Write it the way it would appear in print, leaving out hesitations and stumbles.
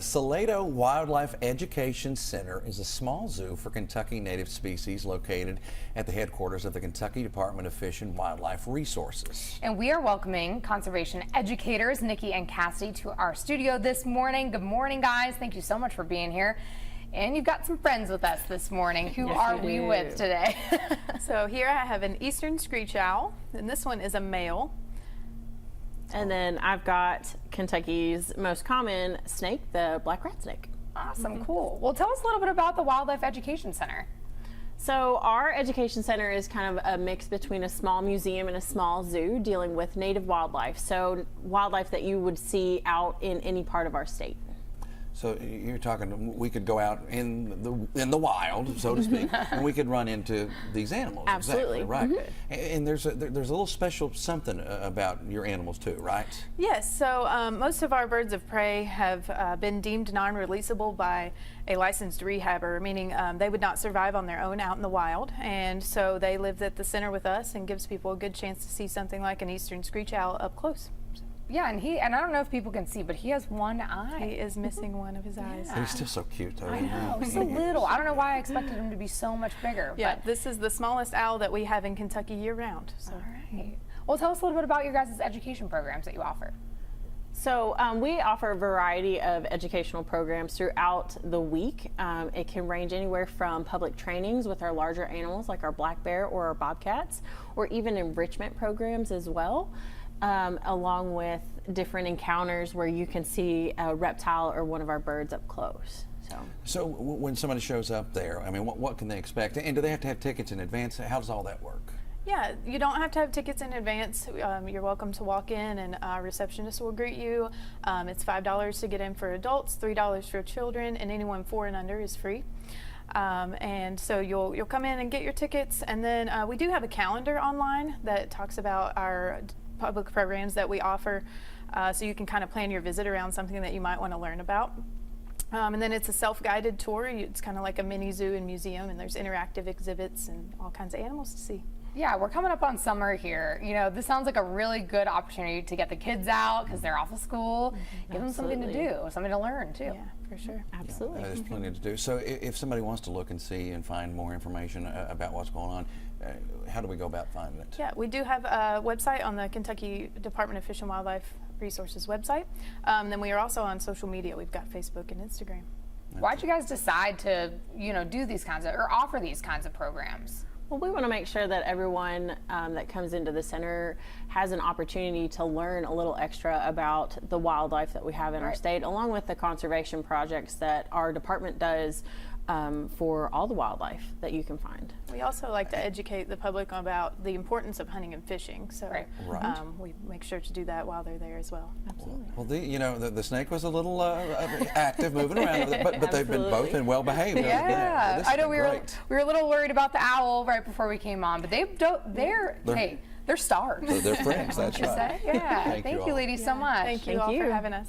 Salato Wildlife Education Center is a small zoo for Kentucky native species located at the headquarters of the Kentucky Department of Fish and Wildlife Resources. And we are welcoming conservation educators Nikke and Cassidy to our studio this morning. Good morning, guys. Thank you so much for being here. And you've got some friends with us this morning. Who are we with today? So here I have an eastern screech owl, and this one is a male. And then I've got Kentucky's most common snake, the black rat snake. Awesome, cool. Well, tell us a little bit about the Wildlife Education Center. So our education center is kind of a mix between a small museum and a small zoo dealing with native wildlife. So wildlife that you would see out in any part of our state. So you're talking, we could go out in the wild, so to speak, and we could run into these animals. Absolutely. Exactly, right. And there's a little special something about your animals too, right? Yes, so most of our birds of prey have been deemed non-releasable by a licensed rehabber, meaning they would not survive on their own out in the wild, and so they live at the center with us and gives people a good chance to see something like an eastern screech owl up close. Yeah, and I don't know if people can see, but he has one eye. He is missing one of his eyes. Yeah. He's still so cute though. I know, he's so little. I don't know why I expected him to be so much bigger. Yeah, but this is the smallest owl that we have in Kentucky year-round. So. All right. Well, tell us a little bit about your guys' education programs that you offer. So we offer a variety of educational programs throughout the week. It can range anywhere from public trainings with our larger animals like our black bear or our bobcats, or even enrichment programs as well. Along with different encounters where you can see a reptile or one of our birds up close. So when somebody shows up there, I mean, what can they expect? And do they have to have tickets in advance? How does all that work? Yeah, you don't have to have tickets in advance. You're welcome to walk in, and a receptionist will greet you. It's $5 to get in for adults, $3 for children, and anyone 4 and under is free. And so you'll come in and get your tickets, and then we do have a calendar online that talks about our public programs that we offer, so you can kind of plan your visit around something that you might want to learn about. And then it's a self-guided tour. It's kind of like a mini zoo and museum, and there's interactive exhibits and all kinds of animals to see. Yeah, we're coming up on summer here. You know, this sounds like a really good opportunity to get the kids out because they're off of school. Give them something to do, something to learn too. Yeah, for sure. Absolutely. Yeah, there's plenty to do. So if somebody wants to look and see and find more information about what's going on, how do we go about finding it? Yeah, we do have a website on the Kentucky Department of Fish and Wildlife Resources website. Then we are also on social media. We've got Facebook and Instagram. Why'd you guys decide to, do these kinds of, or offer these kinds of programs? Well, we want to make sure that everyone that comes into the center has an opportunity to learn a little extra about the wildlife that we have in our state, along with the conservation projects that our department does for all the wildlife that you can find. We also like to educate the public about the importance of hunting and fishing, so we make sure to do that while they're there as well. Absolutely. Well, the snake was a little active, moving around, but they've been both been well behaved. Yeah, I know we were a little worried about the owl right before we came on, but they're stars. They're friends. That's right. Yeah. Thank you, ladies, so much. Thank you all for having us.